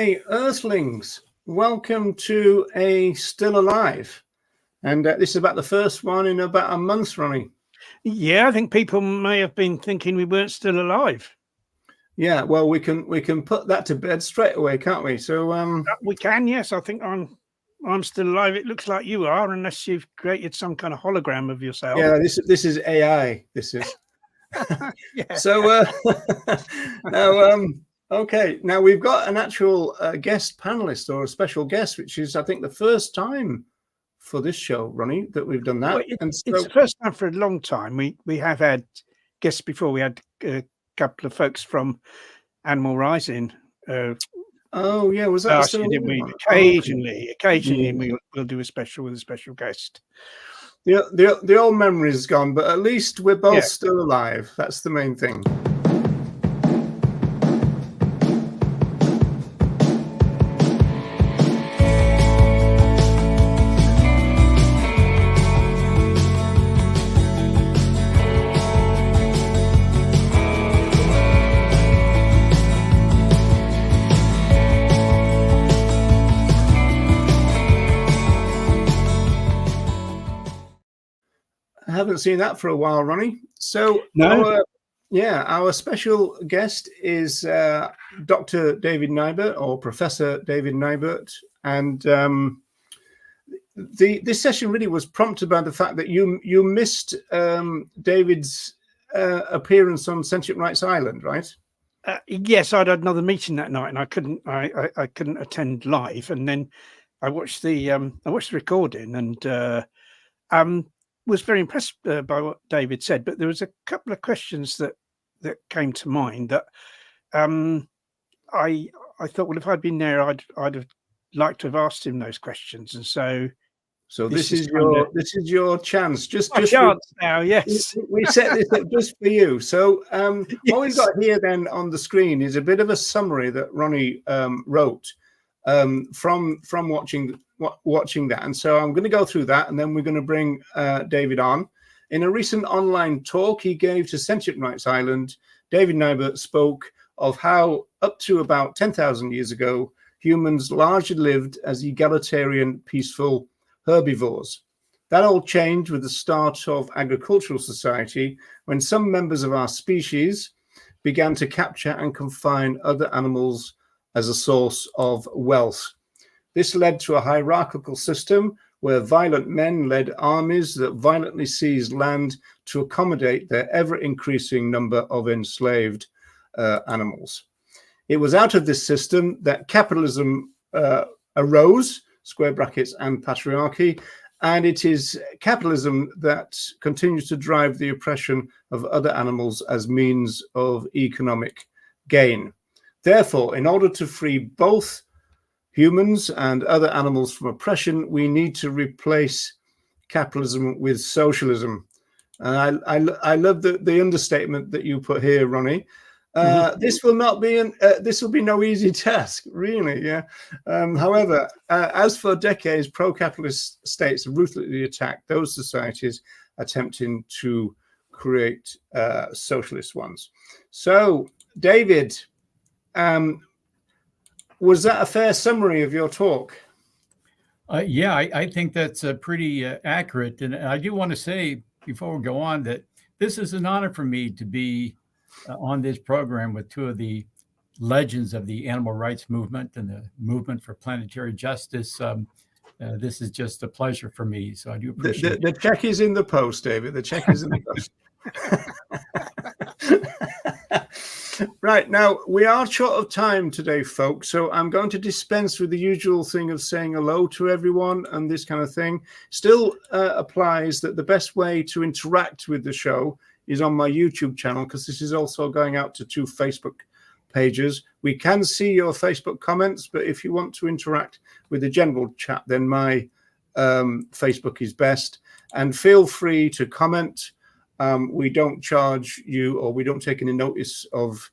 Okay, Earthlings, welcome to a Still Alive. And this is about the first one in about a month, Ronnie. Yeah, I think people may have been thinking we weren't still alive. Yeah, well, we can put that to bed straight away, can't we? So we can, yes. I think I'm still alive. It looks like you are, unless you've created some kind of hologram of yourself. Yeah, this is AI. This is. Yeah. So now okay, now we've got an actual guest panelist or a special guest, which is I think the first time for this show, Ronnie, that we've done that. Well, it's the first time for a long time. We have had guests before. We had a couple of folks from Animal Rising. Oh yeah, was that occasionally we'll do a special with a special guest. The old memory is gone, but at least we're both still alive. That's the main thing. I haven't seen that for a while, Ronnie. So our special guest is Dr. David Nibert, or Professor David Nibert, and this session really was prompted by the fact that you missed David's appearance on Sentient Rights Island, right? Yes, I'd had another meeting that night, and I couldn't attend live. And then I watched the recording, and was very impressed by what David said, but there was a couple of questions that came to mind that I thought, well, if I'd been there, I'd have liked to have asked him those questions, and so this is your chance. Just now, yes. We set this up just for you. So what we've got here then on the screen is a bit of a summary that Ronnie wrote from watching that, and so I'm going to go through that, and then we're going to bring David on. In a recent online talk he gave to Sentient Rights Island, David Nibert spoke of how up to about 10,000 years ago humans largely lived as egalitarian, peaceful herbivores. That all changed with the start of agricultural society, when some members of our species began to capture and confine other animals as a source of wealth. This led to a hierarchical system where violent men led armies that violently seized land to accommodate their ever-increasing number of enslaved animals. It was out of this system that capitalism arose, square brackets, and patriarchy, and it is capitalism that continues to drive the oppression of other animals as means of economic gain. Therefore, in order to free both humans and other animals from oppression, we need to replace capitalism with socialism. And I love the understatement that you put here, Ronnie. This will be no easy task, really. Yeah. However, as for decades, pro-capitalist states ruthlessly attacked those societies attempting to create socialist ones. So, David, was that a fair summary of your talk? Yeah, I think that's pretty accurate. And I do want to say, before we go on, that this is an honor for me to be on this program with two of the legends of the animal rights movement and the movement for planetary justice. This is just a pleasure for me. So I do appreciate it. The check is in the post, David. The check is in the post. Right, now we are short of time today, folks, so I'm going to dispense with the usual thing of saying hello to everyone and this kind of thing. Still applies that the best way to interact with the show is on my YouTube channel, because this is also going out to 2 Facebook pages. We can see your Facebook comments, but if you want to interact with the general chat, then my Facebook is best. And feel free to comment. We don't charge you, or we don't take any notice of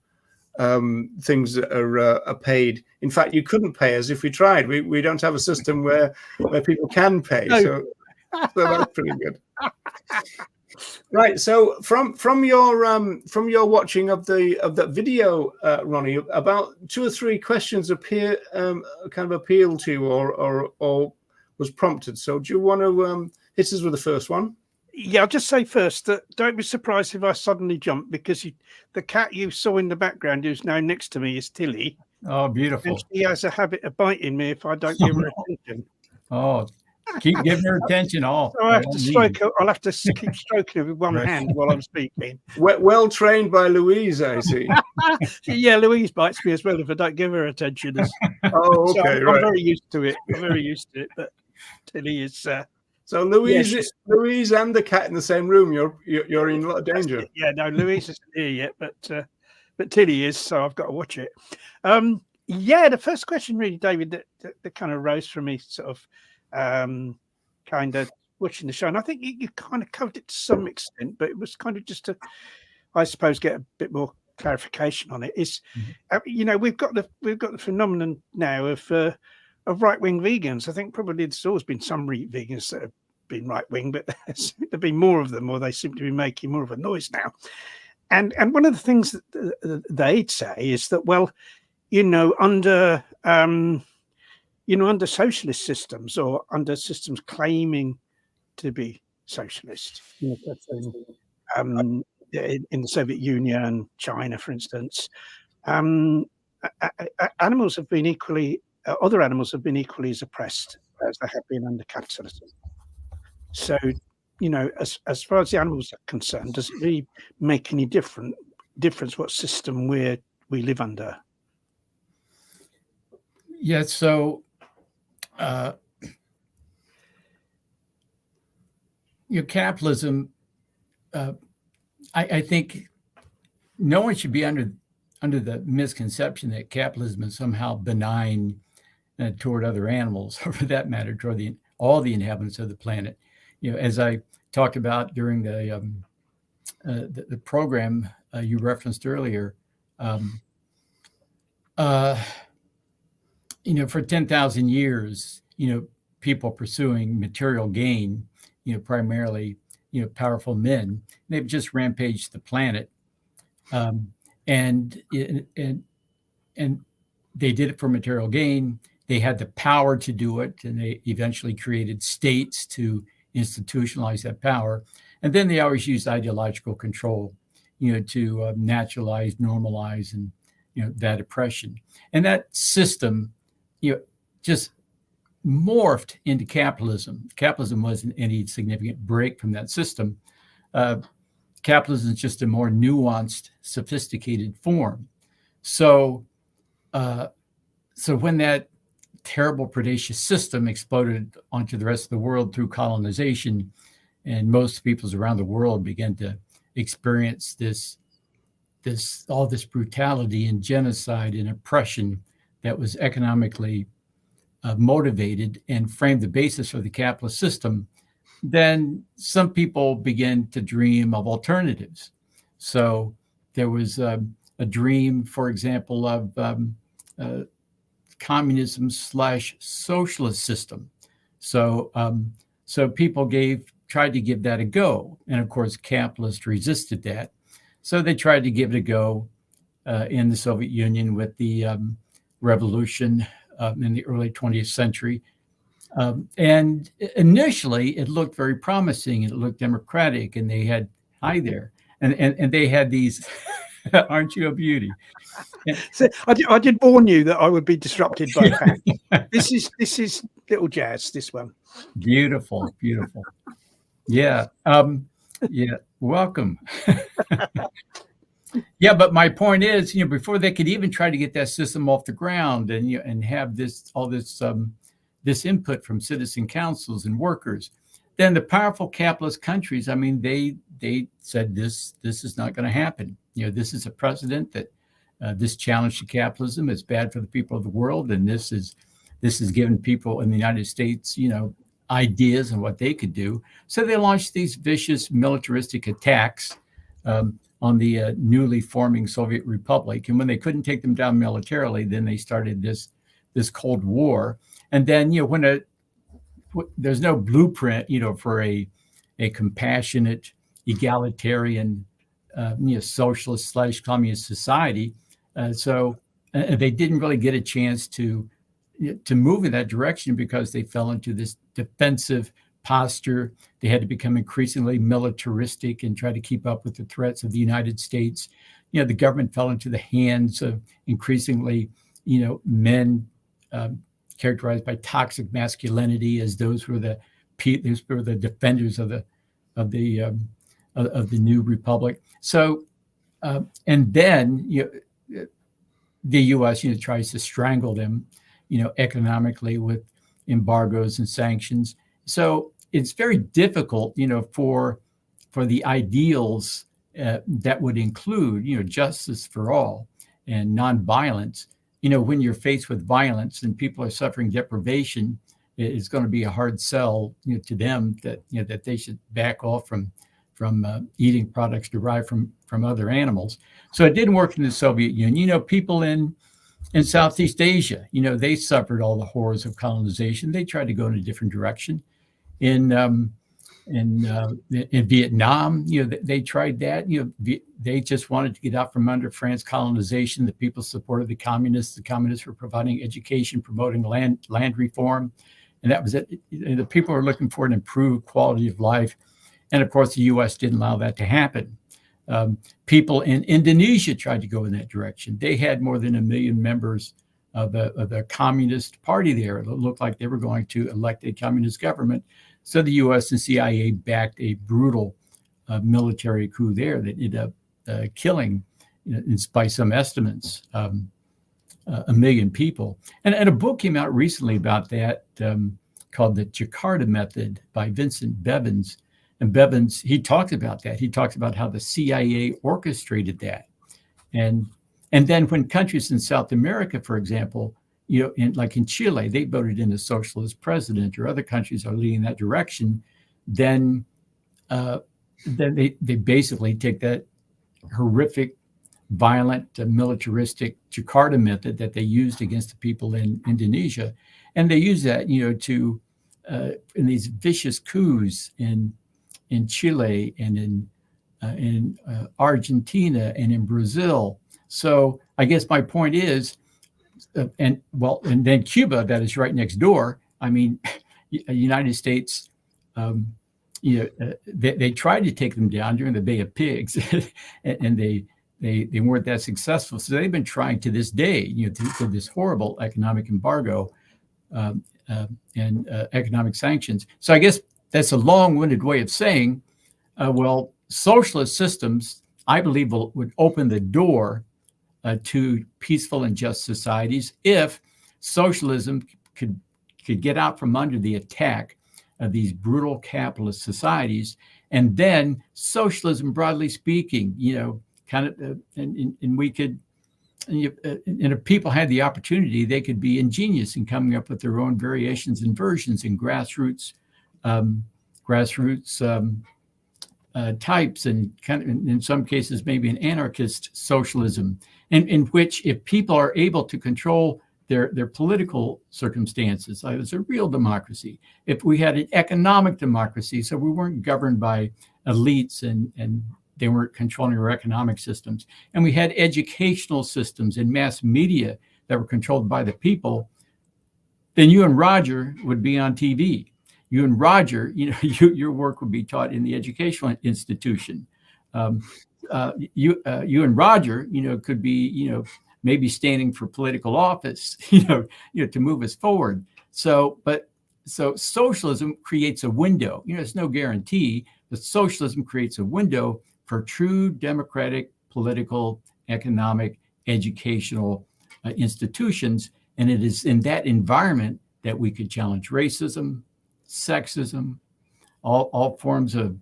things that are paid. In fact, you couldn't pay us if we tried. We don't have a system where people can pay. So that's pretty good. Right. So from your watching of that video, Ronnie, about 2 or 3 questions appeal to you or was prompted. So do you want to hit us with the first one? Yeah, I'll just say first that don't be surprised if I suddenly jump, because the cat you saw in the background, who's now next to me, is Tilly. Oh, beautiful. And she has a habit of biting me if I don't give her attention. Oh, keep giving her attention. All. So I have to stroke her. I'll have to keep stroking her with one hand while I'm speaking. Well trained by Louise, I see. Yeah, Louise bites me as well if I don't give her attention. Oh, okay, so right. I'm very used to it. But Tilly is. So Louise and the cat in the same room. You're in a lot of danger. Yeah, no, Louise isn't here yet, but Tilly is. So I've got to watch it. Yeah, the first question, really, David, that kind of rose for me, sort of, kind of watching the show, and I think you kind of covered it to some extent, but it was kind of just to, I suppose, get a bit more clarification on it. Is we've got the phenomenon now of right-wing vegans. I think probably there's always been some vegans that have been right-wing, but there've been more of them, or they seem to be making more of a noise now. And one of the things that they'd say is that, well, under socialist systems, or under systems claiming to be socialist, in the Soviet Union, China, for instance, animals have been other animals have been equally as oppressed as they have been under capitalism. So, as far as the animals are concerned, does it really make any difference what system we live under? Yeah, so capitalism, I think no one should be under the misconception that capitalism is somehow benign toward other animals, or for that matter, toward all the inhabitants of the planet. As I talked about during the program you referenced earlier, for 10,000 years, people pursuing material gain, primarily, powerful men, they've just rampaged the planet. And they did it for material gain. They had the power to do it, and they eventually created states to institutionalize that power. And then they always used ideological control, to naturalize, normalize, and that oppression. And that system, just morphed into capitalism. Capitalism wasn't any significant break from that system. Capitalism is just a more nuanced, sophisticated form. So when that terrible, predacious system exploded onto the rest of the world through colonization, and most peoples around the world began to experience all this brutality and genocide and oppression that was economically motivated and framed the basis for the capitalist system, then some people began to dream of alternatives. So there was a dream, for example, of communism / socialist system. So people tried to give that a go. And of course, capitalists resisted that. So they tried to give it a go in the Soviet Union with the revolution in the early 20th century. And initially, it looked very promising. It looked democratic, and they had, hi there. And they had these, aren't you a beauty? So I did warn you that I would be disrupted by that. This is little jazz, this one. Beautiful, beautiful. Yeah. Yeah. Welcome. Yeah, but my point is, before they could even try to get that system off the ground and have all this input from citizen councils and workers, then the powerful capitalist countries, they said this is not going to happen. This is a precedent that this challenge to capitalism is bad for the people of the world, and this has given people in the United States, ideas on what they could do. So they launched these vicious militaristic attacks on the newly forming Soviet Republic. And when they couldn't take them down militarily, then they started this Cold War. And then, when there's no blueprint, for a compassionate, egalitarian, socialist / communist society. So they didn't really get a chance to move in that direction because they fell into this defensive posture. They had to become increasingly militaristic and try to keep up with the threats of the United States. The government fell into the hands of increasingly, men characterized by toxic masculinity, as those were the defenders of the new republic. So, and then the U.S. tries to strangle them, economically with embargoes and sanctions. So it's very difficult, for the ideals that would include, justice for all and nonviolence. When you're faced with violence and people are suffering deprivation, it's going to be a hard sell, to them that that they should back off from eating products derived from other animals. So it didn't work in the Soviet Union. People in Southeast Asia, they suffered all the horrors of colonization. They tried to go in a different direction. In Vietnam, they tried that. They just wanted to get out from under France colonization. The people supported the communists. The communists were providing education, promoting land reform, and that was it. The people were looking for an improved quality of life, and of course, the U.S. didn't allow that to happen. People in Indonesia tried to go in that direction. They had more than 1 million members of the Communist Party there. It looked like they were going to elect a communist government. So the U.S. and CIA backed a brutal military coup there that ended up killing, by some estimates, 1 million people. And a book came out recently about that called The Jakarta Method by Vincent Bevins. And Bevins, he talks about that. He talks about how the CIA orchestrated that. And then when countries in South America, for example, like in Chile, they voted in a socialist president, or other countries are leading that direction, then they basically take that horrific, violent, militaristic Jakarta method that they used against the people in Indonesia, and they use that, to in these vicious coups in Chile and in Argentina and in Brazil. So I guess my point is, and then Cuba, that is right next door. I mean, United States, they tried to take them down during the Bay of Pigs, and they weren't that successful. So they've been trying to this day, through this horrible economic embargo and economic sanctions. So I guess that's a long-winded way of saying, socialist systems, I believe, would open the door to peaceful and just societies if socialism could get out from under the attack of these brutal capitalist societies. And then socialism, broadly speaking, and we could, and if people had the opportunity, they could be ingenious in coming up with their own variations and versions in grassroots types, and kind of, in some cases, maybe an anarchist socialism, in which, if people are able to control their political circumstances, it's a real democracy. If we had an economic democracy, so we weren't governed by elites and they weren't controlling our economic systems, and we had educational systems and mass media that were controlled by the people, then you and Roger would be on TV. You and Roger, your work would be taught in the educational institution. You and Roger, could be, maybe standing for political office, to move us forward. So socialism creates a window. It's no guarantee, but socialism creates a window for true democratic, political, economic, educational institutions. And it is in that environment that we could challenge racism, sexism, all forms of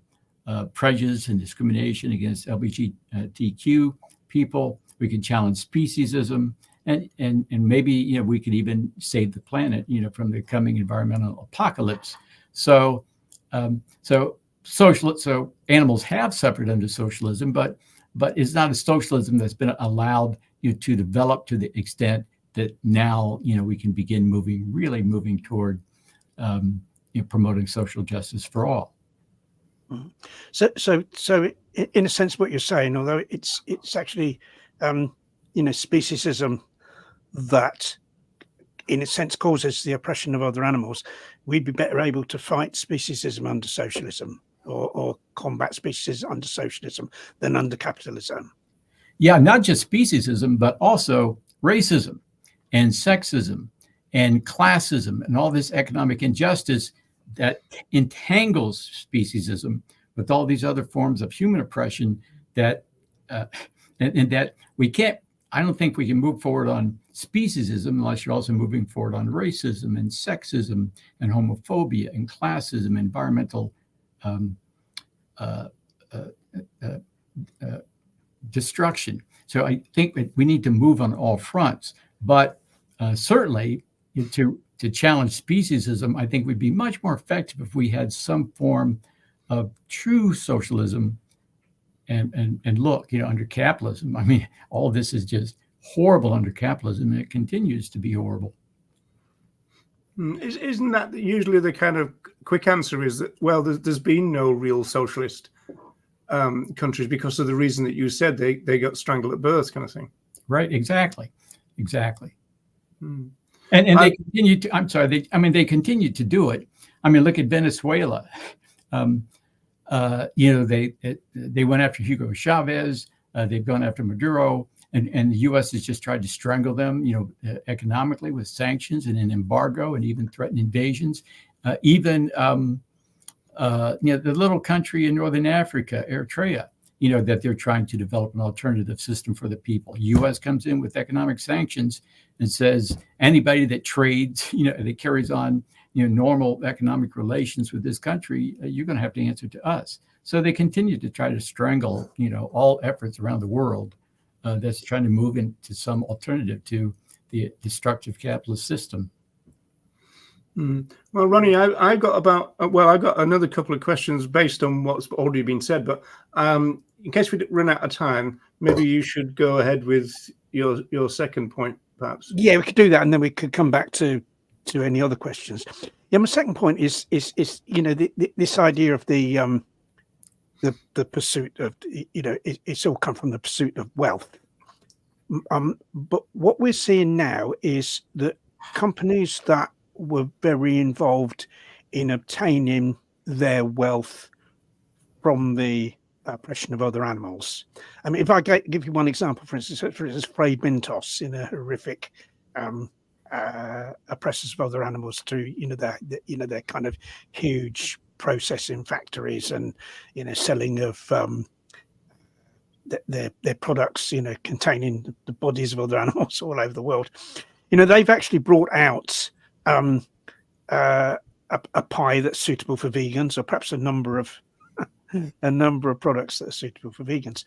prejudice and discrimination against LGBTQ people. We can challenge speciesism, and maybe we could even save the planet, from the coming environmental apocalypse. So animals have suffered under socialism, but it's not a socialism that's been allowed to develop to the extent that now we can begin moving toward promoting social justice for all. So in a sense, what you're saying, although it's actually, speciesism that, in a sense, causes the oppression of other animals, we'd be better able to fight speciesism under socialism, or combat speciesism under socialism than under capitalism. Yeah, not just speciesism, but also racism and sexism and classism and all this economic injustice that entangles speciesism with all these other forms of human oppression that and that we can't. I don't think we can move forward on speciesism unless you're also moving forward on racism and sexism and homophobia and classism, environmental destruction. So I think that we need to move on all fronts, but certainly to challenge speciesism, I think would be much more effective if we had some form of true socialism. And look, under capitalism, I mean, all this is just horrible under capitalism, and it continues to be horrible. Isn't that usually the kind of quick answer is that, well, there's been no real socialist countries because of the reason that you said they got strangled at birth, kind of thing. Right, exactly. And they continue to, I'm sorry, they continue to do it. I mean, look at Venezuela. They went after Hugo Chavez. They've gone after Maduro, and the U.S. has just tried to strangle them, economically with sanctions and an embargo, and even threatened invasions. The little country in Northern Africa, Eritrea, that they're trying to develop an alternative system for the people. U.S. comes in with economic sanctions and says anybody that trades, that carries on, normal economic relations with this country, you're going to have to answer to us. So they continue to try to strangle, all efforts around the world that's trying to move into some alternative to the destructive capitalist system. Well, Ronnie, I got another couple of questions based on what's already been said, but in case we run out of time, maybe you should go ahead with your second point, perhaps. Yeah, we could do that, and then we could come back to any other questions. Yeah, my second point is this idea of the pursuit of, it's all come from the pursuit of wealth. But what we're seeing now is that companies that were very involved in obtaining their wealth from the oppression of other animals. I mean, if I give you one example, for instance, Fray Bentos in a horrific oppressors of other animals through their kind of huge processing factories and selling of their products containing the bodies of other animals all over the world. They've actually brought out a pie that's suitable for vegans, or perhaps a number of products that are suitable for vegans.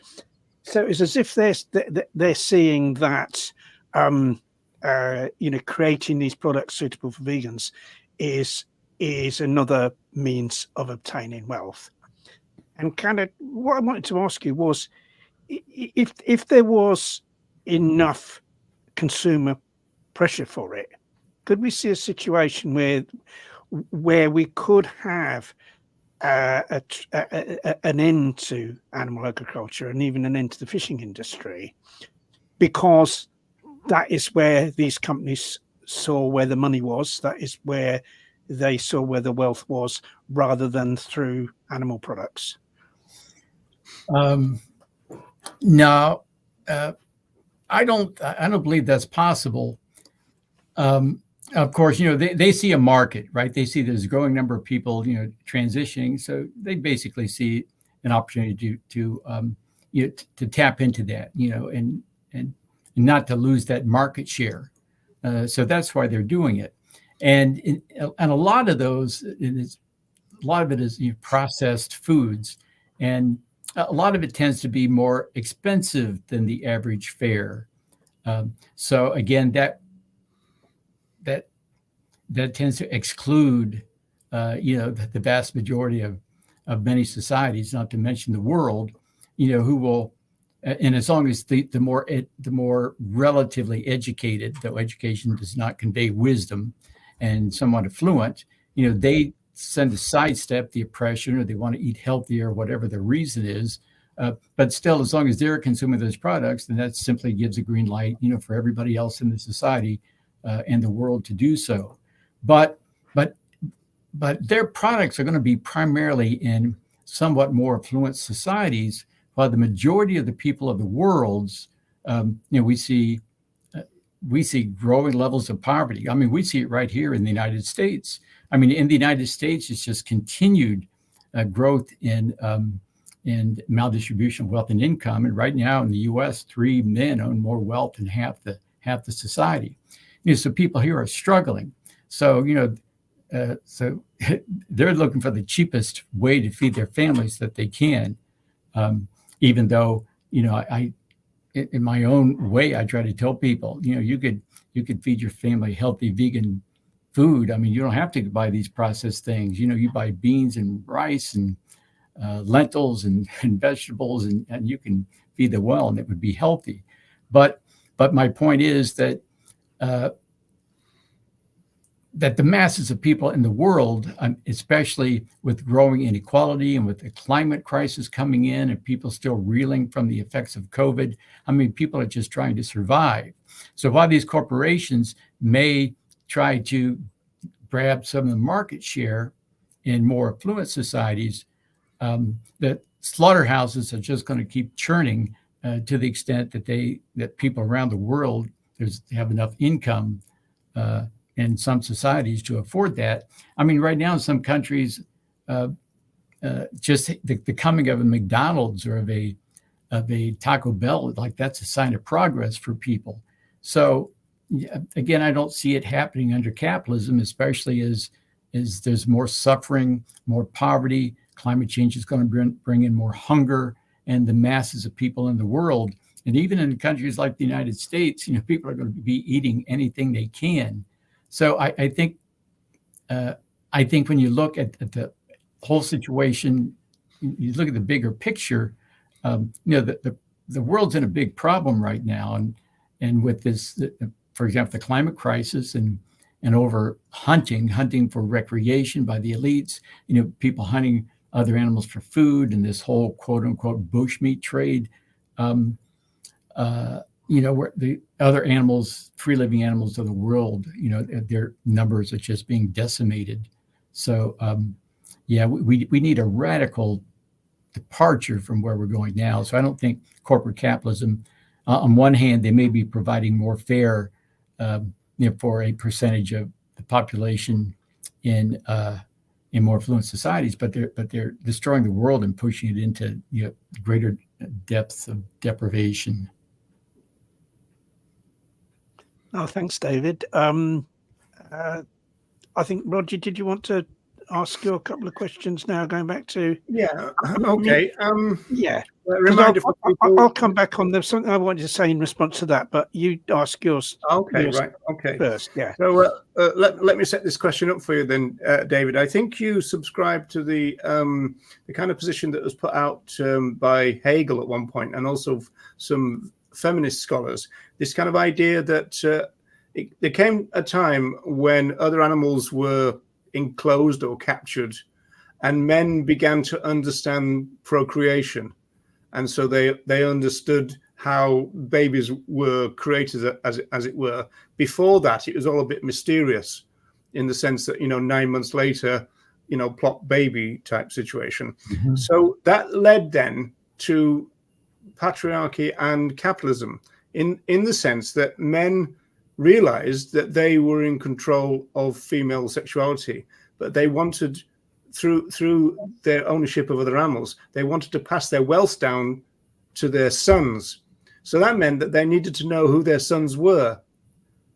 So it's as if they're seeing that creating these products suitable for vegans is another means of obtaining wealth. And kind of what I wanted to ask you was, if there was enough consumer pressure for it, could we see a situation where we could have an end to animal agriculture and even an end to the fishing industry, because that is where these companies saw where the money was, that is where they saw where the wealth was, rather than through animal products? No, I don't believe that's possible. Of course, they see a market, right? They see there's a growing number of people, transitioning. So they basically see an opportunity to tap into that, and not to lose that market share. So that's why they're doing it. And a lot of it is processed foods, and a lot of it tends to be more expensive than the average fare. So again, that tends to exclude, the vast majority of many societies, not to mention the world, who will, and as long as the more relatively educated, though education does not convey wisdom, and somewhat affluent, they tend to sidestep the oppression, or they want to eat healthier, whatever the reason is. But still, as long as they're consuming those products, then that simply gives a green light, for everybody else in the society and the world to do so. But their products are going to be primarily in somewhat more affluent societies, while the majority of the people of the world's, we see growing levels of poverty. I mean, we see it right here in the United States. I mean, in the United States, it's just continued growth in maldistribution of wealth and income. And right now in the U.S., 3 men own more wealth than half the society. So people here are struggling. So so they're looking for the cheapest way to feed their families that they can. Even though I in my own way, I try to tell people, you could feed your family healthy vegan food. I mean, you don't have to buy these processed things. You buy beans and rice and lentils and vegetables, and you can feed them well, and it would be healthy. But my point is that that the masses of people in the world, especially with growing inequality and with the climate crisis coming in and people still reeling from the effects of COVID, I mean, people are just trying to survive. So while these corporations may try to grab some of the market share in more affluent societies, that slaughterhouses are just going to keep churning to the extent that people around the world have enough income in some societies to afford that. I mean, right now in some countries, just the coming of a McDonald's or of a Taco Bell, like that's a sign of progress for people. So again, I don't see it happening under capitalism, especially as there's more suffering, more poverty. Climate change is going to bring in more hunger, and the masses of people in the world, and even in countries like the United States, people are going to be eating anything they can. So I think when you look at the whole situation, you look at the bigger picture. The world's in a big problem right now, and with this, for example, the climate crisis and over hunting for recreation by the elites. People hunting other animals for food, and this whole quote unquote bushmeat trade. Where the other animals, free living animals of the world, their numbers are just being decimated. So, we need a radical departure from where we're going now. So I don't think corporate capitalism, on one hand, they may be providing more fare, for a percentage of the population in more affluent societies, but they're destroying the world and pushing it into greater depths of deprivation. Oh, thanks, David. I think, Roger, did you want to ask your couple of questions now, going back to... Yeah, okay. Yeah. Reminder for people... I'll come back on. There's something I wanted to say in response to that, but you ask yours. Okay, right. Okay. First, yeah. So let me set this question up for you then, David. I think you subscribe to the kind of position that was put out by Hegel at one point, and also some feminist scholars, this kind of idea that there came a time when other animals were enclosed or captured, and men began to understand procreation, and so they understood how babies were created, as it were. Before that, it was all a bit mysterious, in the sense that 9 months later, plop baby type situation. Mm-hmm. So that led then to patriarchy and capitalism, in the sense that men realized that they were in control of female sexuality, but they wanted, through their ownership of other animals, they wanted to pass their wealth down to their sons. So that meant that they needed to know who their sons were.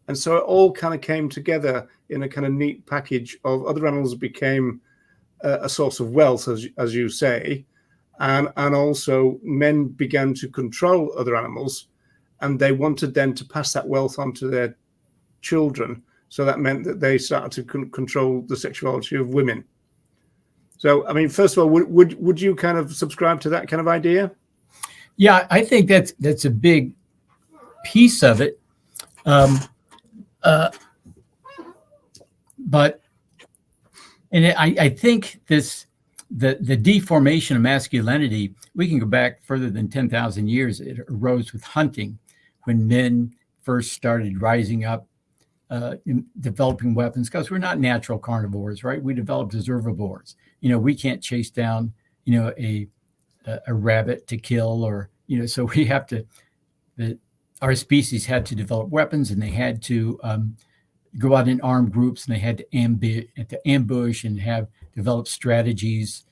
And so it all kind of came together in a kind of neat package of other animals became a source of wealth, as you say. And also men began to control other animals, and they wanted then to pass that wealth on to their children. So that meant that they started to control the sexuality of women. So, I mean, first of all, would you kind of subscribe to that kind of idea? Yeah, I think that's a big piece of it. But I think the deformation of masculinity, we can go back further than 10,000 years. It arose with hunting, when men first started rising up in developing weapons, because we're not natural carnivores, right? We developed as herbivores. We can't chase down, a rabbit to kill, or, so we have to, our species had to develop weapons, and they had to go out in armed groups, and they had to ambush and have developed strategies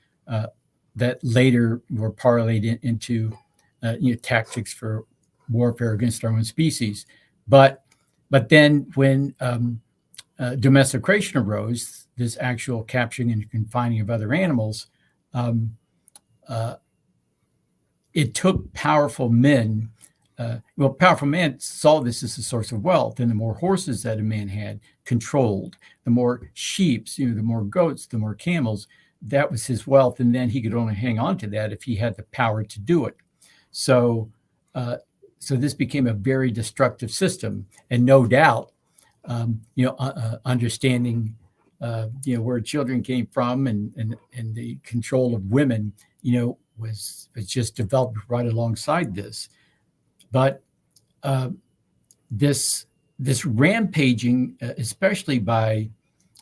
that later were parlayed into tactics for warfare against our own species. But then when domestication arose, this actual capturing and confining of other animals, it took powerful men. Powerful men saw this as a source of wealth, and the more horses that a man had controlled, the more sheep, the more goats, the more camels, that was his wealth, and then he could only hang on to that if he had the power to do it. So this became a very destructive system, and no doubt, understanding, where children came from and the control of women, was just developed right alongside this. But this rampaging, especially by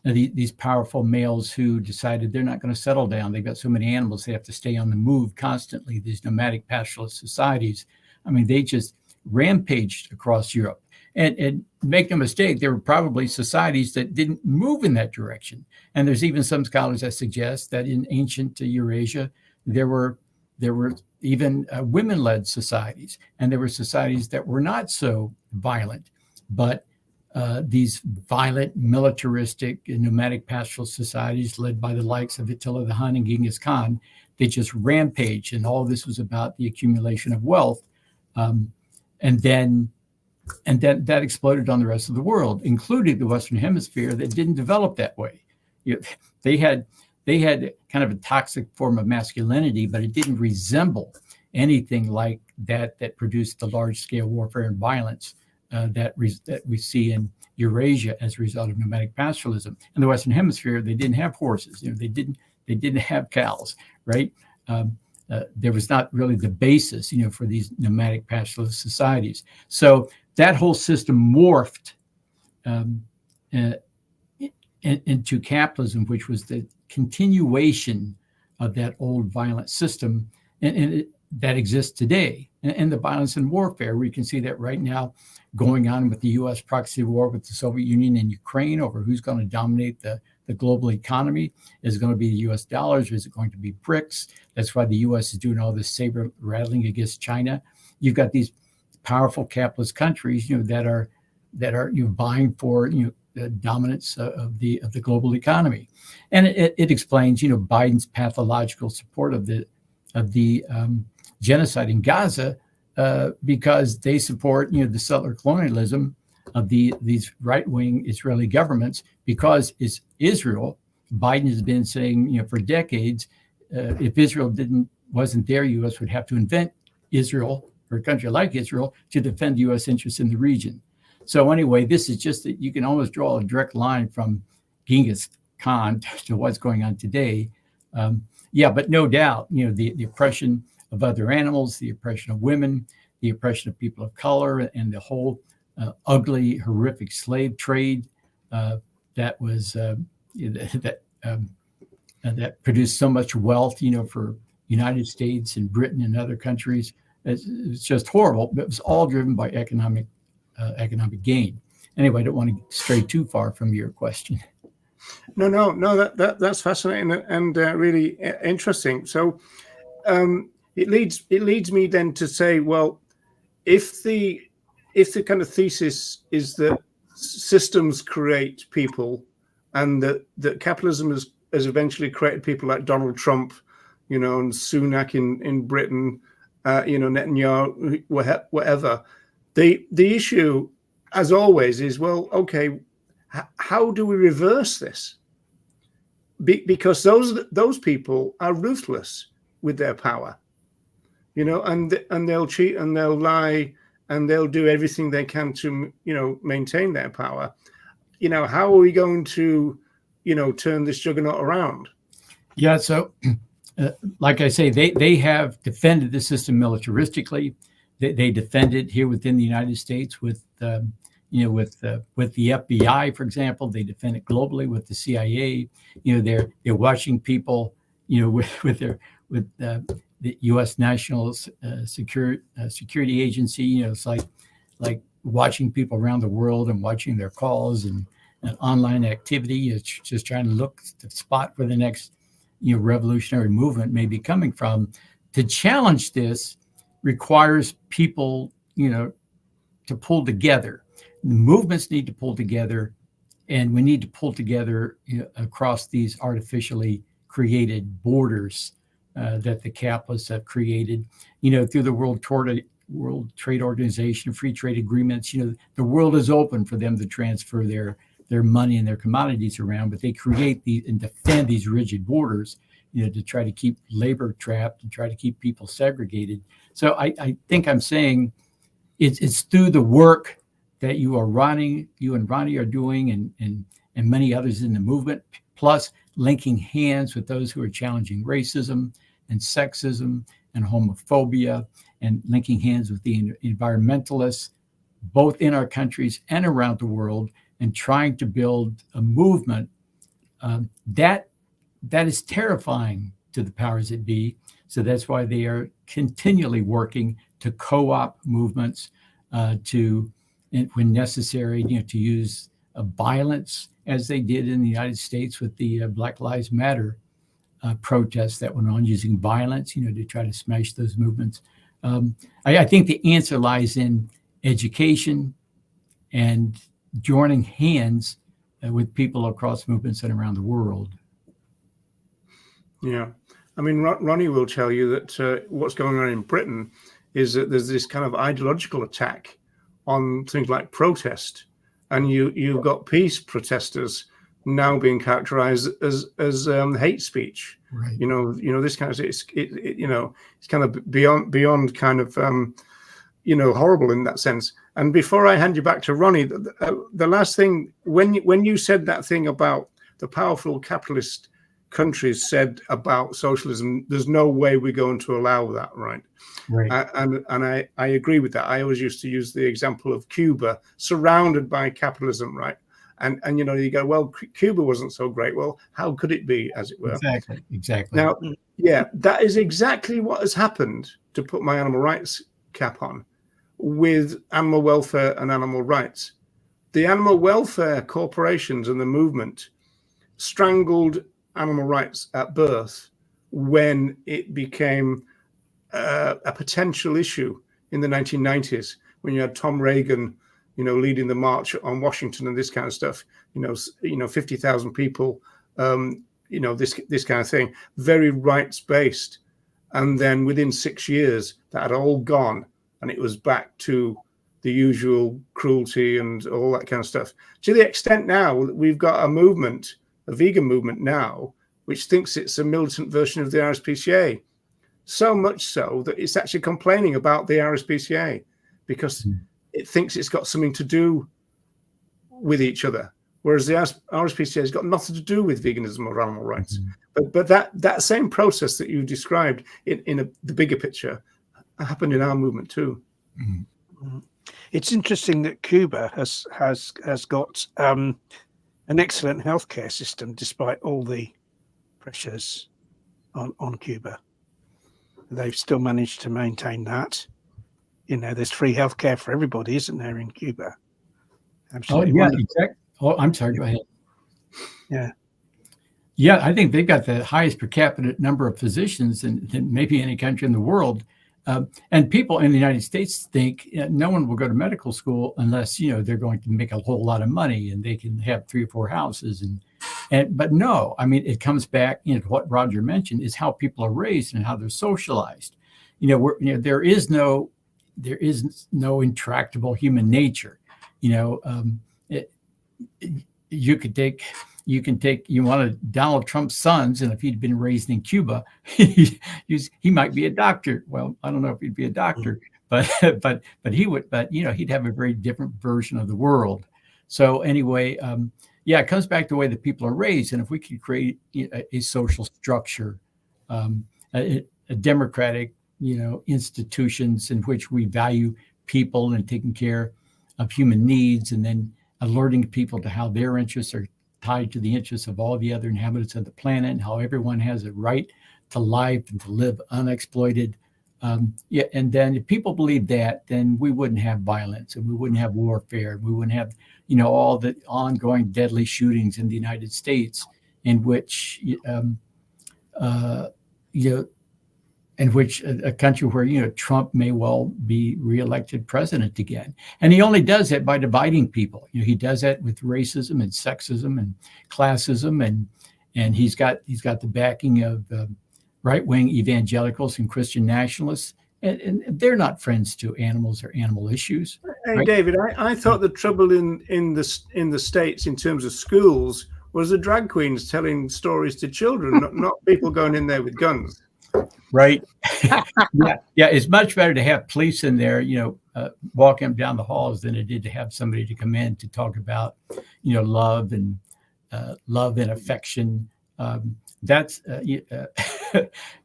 these powerful males who decided they're not going to settle down. They've got so many animals, they have to stay on the move constantly. These nomadic pastoralist societies, they just rampaged across Europe. And make no mistake, there were probably societies that didn't move in that direction. And there's even some scholars that suggest that in ancient Eurasia, there were even women-led societies, and there were societies that were not so violent, but these violent, militaristic, nomadic pastoral societies led by the likes of Attila the Hun and Genghis Khan, they just rampaged, and all this was about the accumulation of wealth, and then that exploded on the rest of the world, including the Western Hemisphere that didn't develop that way. They had kind of a toxic form of masculinity, but it didn't resemble anything like that produced the large-scale warfare and violence that we see in Eurasia as a result of nomadic pastoralism. In the Western Hemisphere, they didn't have horses. They didn't have cows, right? There was not really the basis, for these nomadic pastoralist societies. So that whole system morphed into capitalism, which was the continuation of that old violent system, and that exists today. And the violence and warfare, we can see that right now going on with the U.S. proxy war with the Soviet Union and Ukraine over who's going to dominate the global economy. Is it going to be the U.S. dollars, or is it going to be BRICS? That's why the U.S. is doing all this saber rattling against China. You've got these powerful capitalist countries, that are vying for the dominance of the global economy, and it explains Biden's pathological support of the genocide in Gaza, because they support the settler colonialism of these right-wing Israeli governments, because it's Israel. Biden has been saying for decades, if Israel wasn't there, U.S. would have to invent Israel, or a country like Israel, to defend U.S. interests in the region. So anyway, this is just that you can almost draw a direct line from Genghis Khan to what's going on today. But no doubt, the oppression of other animals, the oppression of women, the oppression of people of color, and the whole ugly, horrific slave trade that produced so much wealth, for United States and Britain and other countries. It's just horrible. But it was all driven by economic gain. Anyway, I don't want to stray too far from your question. No. That's fascinating and really interesting. So it leads me then to say, well, if the kind of thesis is that systems create people, and that capitalism has eventually created people like Donald Trump, and Sunak in Britain, Netanyahu, whatever. The issue, as always, is, well, okay, how do we reverse this? Because those people are ruthless with their power, and they'll cheat and they'll lie and they'll do everything they can to maintain their power. How are we going to turn this juggernaut around? Yeah. So, like I say, they have defended the system militaristically. They defend it here within the United States with the FBI, for example. They defend it globally with the CIA. They're watching people, with the U.S. National Security Agency. It's like watching people around the world and watching their calls and online activity. It's just trying to look to spot where the next revolutionary movement may be coming from. To challenge this requires people to pull together. The movements need to pull together, and we need to pull together across these artificially created borders that the capitalists have created, through the World Trade Organization, free trade agreements. The world is open for them to transfer their money and their commodities around, but they create these and defend these rigid borders, to try to keep labor trapped and try to keep people segregated. So I think I'm saying it's through the work that you and Ronnie are doing, and many others in the movement, plus linking hands with those who are challenging racism and sexism and homophobia, and linking hands with the environmentalists, both in our countries and around the world, and trying to build a movement that is terrifying to the powers that be. So that's why they are continually working to co-opt movements, when necessary, to use violence, as they did in the United States with the Black Lives Matter protests that went on, using violence, to try to smash those movements. I think the answer lies in education and joining hands with people across movements and around the world. Yeah. I mean, Ronnie will tell you that what's going on in Britain is that there's this kind of ideological attack on things like protest, and you've got peace protesters now being characterized as hate speech. Right. This kind of it's kind of beyond kind of horrible in that sense. And before I hand you back to Ronnie, the last thing, when you said that thing about the powerful capitalist countries said about socialism, there's no way we're going to allow that, right? Right. And I agree with that. I always used to use the example of Cuba surrounded by capitalism, right? And you go, well, Cuba wasn't so great. Well, how could it be, as it were? Exactly. Now, yeah, that is exactly what has happened, to put my animal rights cap on, with animal welfare and animal rights. The animal welfare corporations and the movement strangled animal rights at birth when it became a potential issue in the 1990s, when you had Tom Reagan, leading the march on Washington and this kind of stuff, 50,000 people, this kind of thing, very rights based. And then within 6 years, that had all gone, and it was back to the usual cruelty and all that kind of stuff. To the extent now we've got a movement, a vegan movement now, which thinks it's a militant version of the RSPCA. So much so that it's actually complaining about the RSPCA because it thinks it's got something to do with each other, whereas the RSPCA has got nothing to do with veganism or animal rights. But that same process that you described in the bigger picture happened in our movement too. It's interesting that Cuba has got an excellent healthcare system despite all the pressures on Cuba. They've still managed to maintain that. There's free healthcare for everybody, isn't there, in Cuba? Absolutely. Oh, yeah, exactly. Oh, I'm sorry. Go ahead. Yeah. Yeah, I think they've got the highest per capita number of physicians than maybe any country in the world. And people in the United States think no one will go to medical school unless, they're going to make a whole lot of money and they can have 3 or 4 houses. But no, I mean, it comes back, to what Roger mentioned, is how people are raised and how they're socialized. There is no intractable human nature. You can take one of Donald Trump's sons, and if he'd been raised in Cuba, he might be a doctor. Well, I don't know if he'd be a doctor, but he would. But he'd have a very different version of the world. So anyway, yeah, it comes back to the way that people are raised. And if we could create a social structure, a democratic, institutions in which we value people and taking care of human needs, and then alerting people to how their interests are tied to the interests of all the other inhabitants of the planet, and how everyone has a right to life and to live unexploited. And then if people believe that, then we wouldn't have violence, and we wouldn't have warfare. We wouldn't have, all the ongoing deadly shootings in the United States, in which, in which a country where, Trump may well be reelected president again. And he only does that by dividing people. He does that with racism and sexism and classism, and he's got the backing of right-wing evangelicals and Christian nationalists, and they're not friends to animals or animal issues. Hey, right? David, I thought the trouble in the States in terms of schools was the drag queens telling stories to children, not people going in there with guns. Right. Yeah. It's much better to have police in there, walking them down the halls than it did to have somebody to come in to talk about, love and affection. That's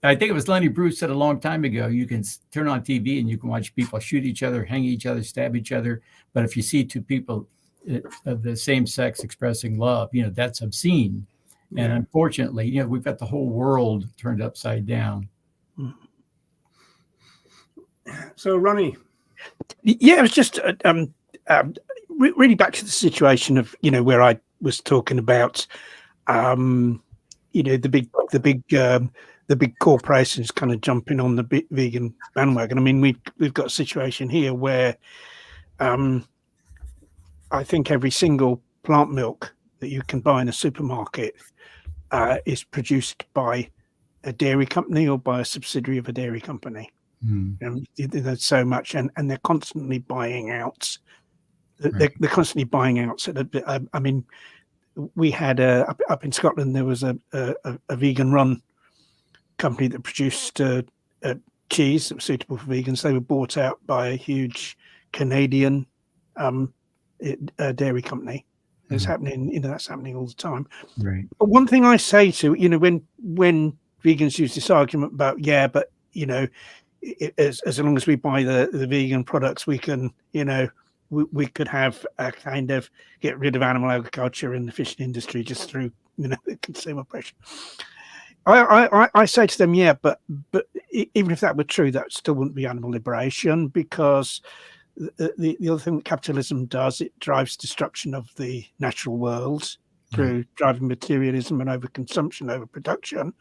I think it was Lenny Bruce said a long time ago, you can turn on TV and you can watch people shoot each other, hang each other, stab each other. But if you see two people of the same sex expressing love, that's obscene. And unfortunately, we've got the whole world turned upside down. So, Ronnie. Yeah, it was just really back to the situation of, where I was talking about, the big corporations kind of jumping on the vegan bandwagon. I mean, we've got a situation here where I think every single plant milk that you can buy in a supermarket is produced by a dairy company or by a subsidiary of a dairy company. There's so much, and they're constantly buying out. They're constantly buying out. So I mean, we had up in Scotland, there was a vegan-run company that produced cheese that was suitable for vegans. They were bought out by a huge Canadian dairy company. It's happening, that's happening all the time. Right. But one thing I say to, when vegans use this argument about, but as long as we buy the vegan products, we can, we could have a kind of get rid of animal agriculture in the fishing industry just through, consumer pressure. I say to them, but even if that were true, that still wouldn't be animal liberation, because the other thing that capitalism does, it drives destruction of the natural world through driving materialism and overconsumption, overproduction.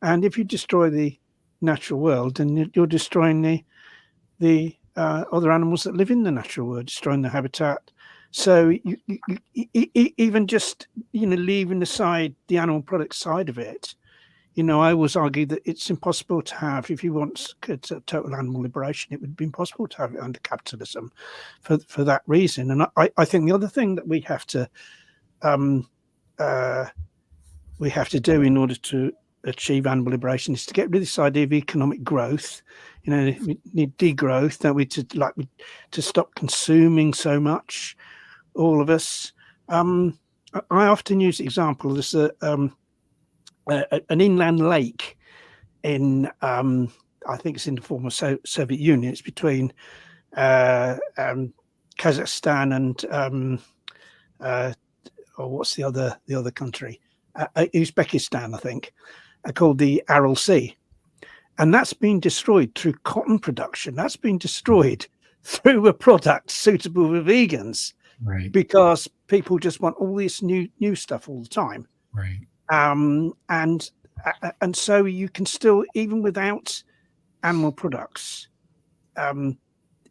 And if you destroy the natural world, then you're destroying the other animals that live in the natural world, destroying the habitat. So you even just leaving aside the animal product side of it, I always argue that it's impossible to have, if you want total animal liberation, it would be impossible to have it under capitalism for that reason. And I think the other thing that we have to do in order to achieve animal liberation is to get rid of this idea of economic growth. We need degrowth, don't we, to stop consuming so much, all of us. I often use the example, there's an inland lake in, I think it's in the former Soviet Union. It's between Kazakhstan and or what's the other country? Uzbekistan, I think, called the Aral Sea. And that's been destroyed through cotton production. That's been destroyed through a product suitable for vegans, right? Because people just want all this new stuff all the time, right? And so you can still, even without animal products,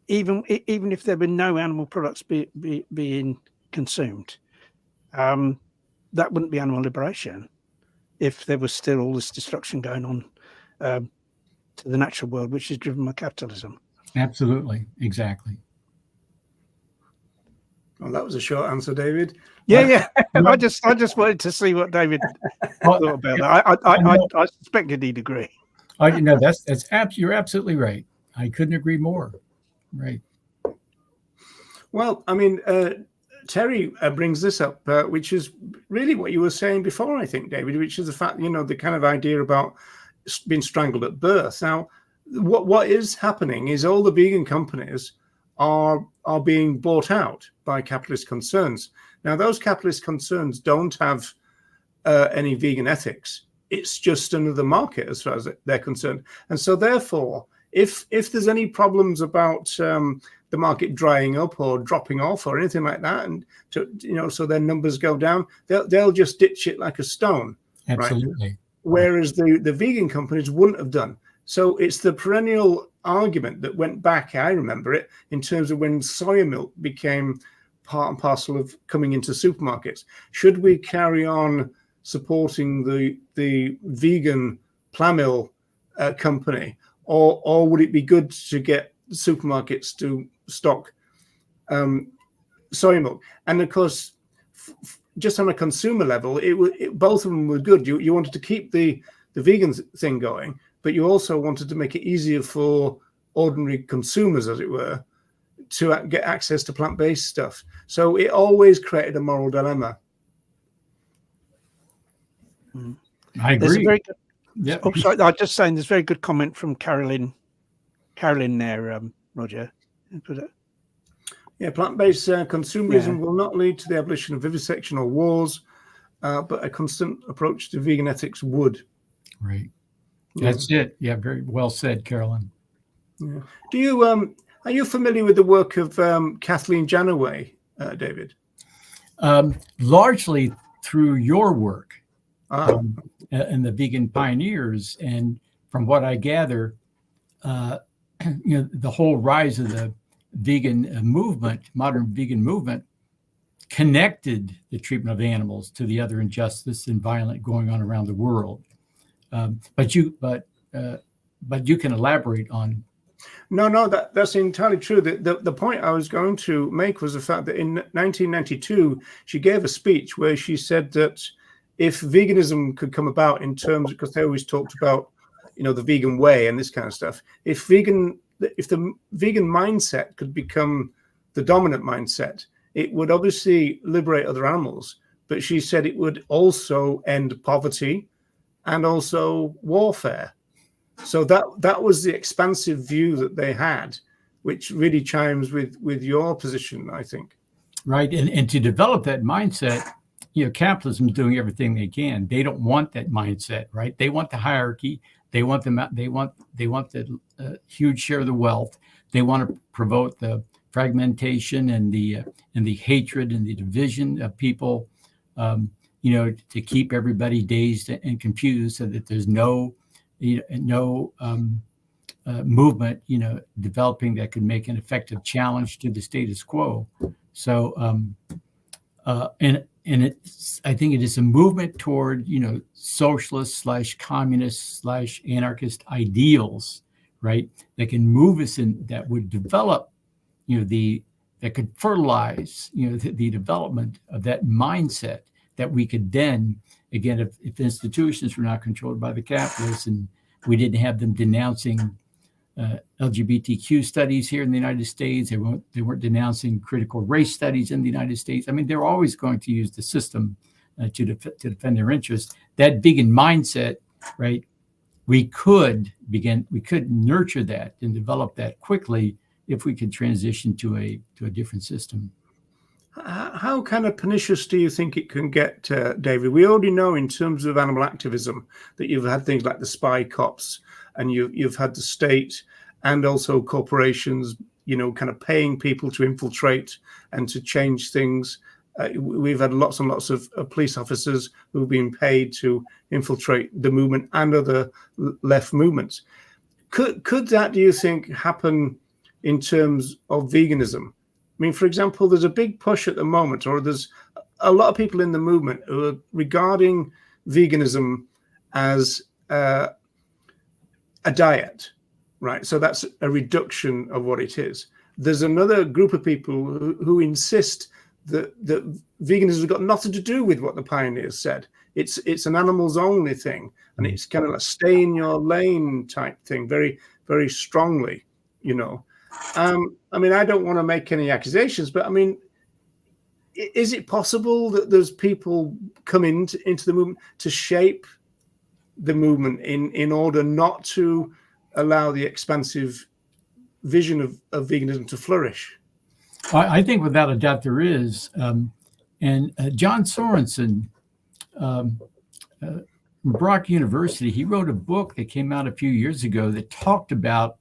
even if there were no animal products being consumed, that wouldn't be animal liberation if there was still all this destruction going on to the natural world, which is driven by capitalism. Absolutely, exactly. Well, that was a short answer, David. Yeah. I just wanted to see what David thought about that. I suspected he'd agree. You're absolutely right. I couldn't agree more. Right. Well, I mean, Terry brings this up, which is really what you were saying before, I think, David, which is the fact, the kind of idea about being strangled at birth. Now, what is happening is all the vegan companies are being bought out by capitalist concerns. Now, those capitalist concerns don't have any vegan ethics. It's just another market as far as they're concerned. And so therefore, if there's any problems about the market drying up or dropping off or anything like that, and so their numbers go down, they'll just ditch it like a stone. Absolutely. Right? Whereas the vegan companies wouldn't have done. So it's the perennial argument that went back, I remember it, in terms of when soya milk became part and parcel of coming into supermarkets. Should we carry on supporting the vegan Plamil company, or would it be good to get supermarkets to stock soy milk? And of course, just on a consumer level, both of them were good. You wanted to keep the vegan thing going, but you also wanted to make it easier for ordinary consumers, as it were, to get access to plant-based stuff. So it always created a moral dilemma. I agree. There's a very good, yeah. Oh, sorry. I'm just saying there's a very good comment from Carolyn there, Roger. Yeah, plant-based consumerism will not lead to the abolition of vivisection or wars, but a constant approach to vegan ethics would. Right. That's it. Yeah, very well said, Carolyn. Yeah. Do you are you familiar with the work of Kathleen Janaway, David? Largely through your work and the vegan pioneers, and from what I gather, the whole rise of the vegan movement, modern vegan movement, connected the treatment of animals to the other injustice and violence going on around the world. But you can elaborate on. No, that's entirely true. The point I was going to make was the fact that in 1992 she gave a speech where she said that if veganism could come about in terms, because they always talked about the vegan way and this kind of stuff, if the vegan mindset could become the dominant mindset, it would obviously liberate other animals. But she said it would also end poverty and also warfare. So that was the expansive view that they had, which really chimes with your position, I think. Right, and to develop that mindset, capitalism is doing everything they can. They don't want that mindset, right? They want the hierarchy. They want the huge share of the wealth. They want to promote the fragmentation and the hatred and the division of people. To keep everybody dazed and confused, so that there's no movement, developing that could make an effective challenge to the status quo. So, I think it is a movement toward, socialist / communist / anarchist ideals, right? That can move us in, that would develop, that could fertilize, the development of that mindset, that we could then, again, if institutions were not controlled by the capitalists and we didn't have them denouncing LGBTQ studies here in the United States, they weren't denouncing critical race studies in the United States. I mean, they're always going to use the system to defend their interests. That vegan mindset, right? We could nurture that and develop that quickly if we could transition to a different system. How kind of pernicious do you think it can get, David? We already know in terms of animal activism that you've had things like the spy cops, and you've had the state and also corporations, kind of paying people to infiltrate and to change things. We've had lots and lots of police officers who've been paid to infiltrate the movement and other left movements. Could that, do you think, happen in terms of veganism? I mean, for example, there's a big push at the moment, or there's a lot of people in the movement who are regarding veganism as a diet, right? So that's a reduction of what it is. There's another group of people who insist that veganism has got nothing to do with what the pioneers said. It's an animals only thing, and it's kind of a stay in your lane type thing, very, very strongly, I mean, I don't want to make any accusations, but I mean, is it possible that there's people come into the movement to shape the movement in order not to allow the expansive vision of veganism to flourish? I think without a doubt there is. And John Sorensen, Brock University, he wrote a book that came out a few years ago that talked about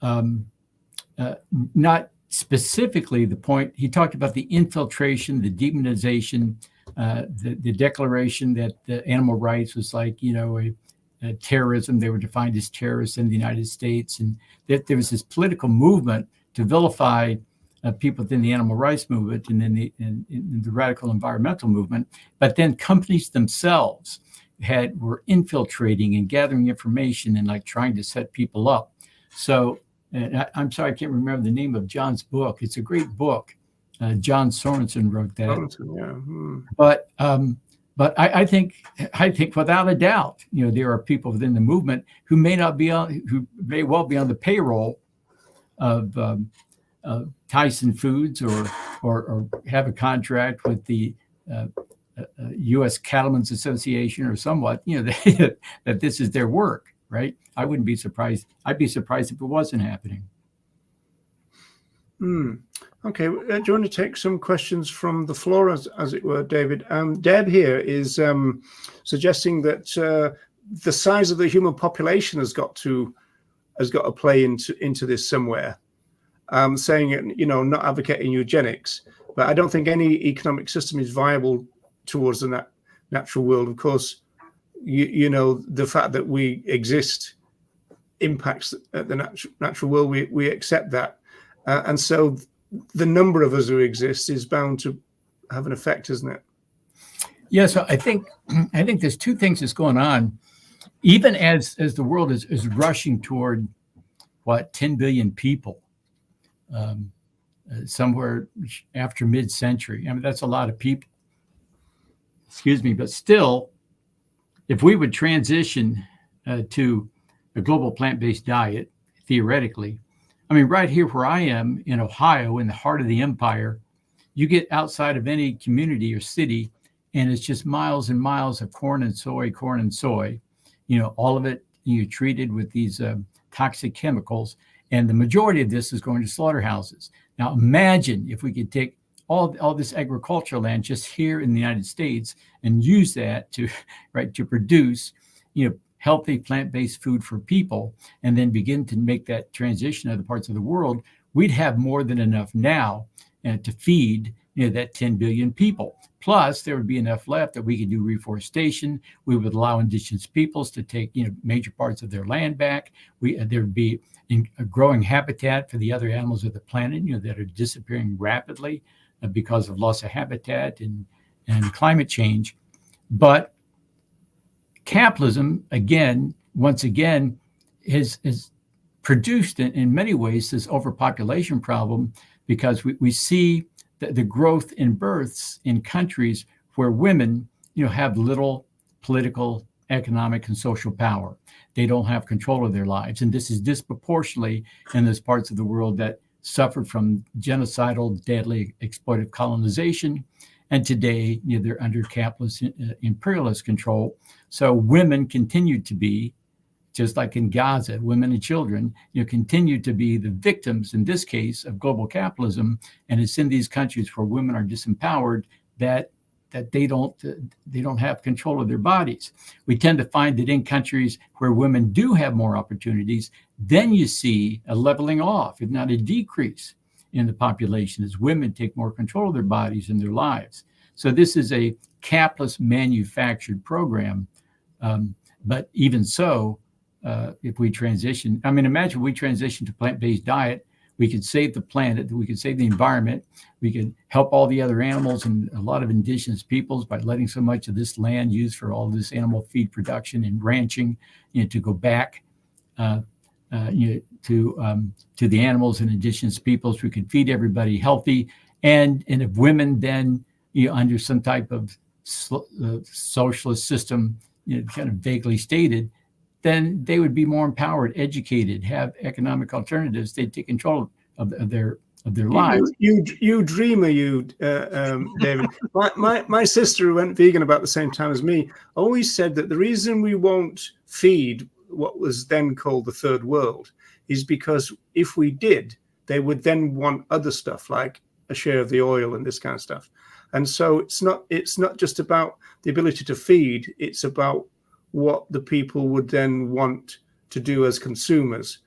not specifically the point. He talked about the infiltration, the demonization, the declaration that the animal rights was like, you know, a terrorism. They were defined as terrorists in the United States, and that there was this political movement to vilify people within the animal rights movement and then in the radical environmental movement. But then companies themselves were infiltrating and gathering information and like trying to set people up. So I'm sorry, I can't remember the name of John's book. It's a great book. John Sorensen wrote that. Sorensen, yeah. But I think without a doubt, you know, there are people within the movement who may well be on the payroll of Tyson Foods or have a contract with the U.S. Cattlemen's Association or somewhat, you know, that this is their work, right? I wouldn't be surprised. I'd be surprised if it wasn't happening. Okay, do you want to take some questions from the floor, as it were, David? Deb here is suggesting that the size of the human population has got to play into this somewhere. Saying, you know, not advocating eugenics, but I don't think any economic system is viable towards the natural world. Of course, you know, the fact that we exist impacts the natural world. We accept that, and so the number of us who exist is bound to have an effect, isn't it? Yeah. So I think there's two things that's going on, even as the world is rushing toward 10 billion people. Somewhere after mid-century. I mean, that's a lot of people. Excuse me, but still, if we would transition to a global plant-based diet, theoretically, I mean, right here where I am in Ohio, in the heart of the empire, you get outside of any community or city, and it's just miles and miles of corn and soy. You know, all of it treated with these toxic chemicals. And the majority of this is going to slaughterhouses. Now, imagine if we could take all this agricultural land just here in the United States and use that to produce, you know, healthy plant-based food for people, and then begin to make that transition to other parts of the world. We'd have more than enough now to feed, you know, that 10 billion people. Plus, there would be enough left that we could do reforestation. We would allow indigenous peoples to take, you know, major parts of their land back. There would be a growing habitat for the other animals of the planet, you know, that are disappearing rapidly because of loss of habitat and climate change. But capitalism, once again, has produced in many ways this overpopulation problem, because we see the growth in births in countries where women, you know, have little political, economic, and social power. They don't have control of their lives. And this is disproportionately in those parts of the world that suffered from genocidal, deadly, exploitive colonization. And today, you know, they're under capitalist, imperialist control. So women continue to be, just like in Gaza, women and children, you know, continue to be the victims, in this case, of global capitalism. And it's in these countries where women are disempowered that they don't have control of their bodies. We tend to find that in countries where women do have more opportunities, then you see a leveling off, if not a decrease, in the population as women take more control of their bodies and their lives. So this is a capitalist manufactured program. But even so, if we transition, I mean, imagine we transition to plant-based diet, we could save the planet, we could save the environment, we could help all the other animals and a lot of indigenous peoples by letting so much of this land used for all this animal feed production and ranching, you know, to go back to the animals and indigenous peoples. We could feed everybody healthy, and if women then, you know, under some type of socialist system, you know, kind of vaguely stated, then they would be more empowered, educated, have economic alternatives. They'd take control of their their lives. You dreamer, David. My sister, who went vegan about the same time as me, always said that the reason we won't feed what was then called the third world is because if we did, they would then want other stuff like a share of the oil and this kind of stuff. And so it's not just about the ability to feed, it's about what the people would then want to do as consumers.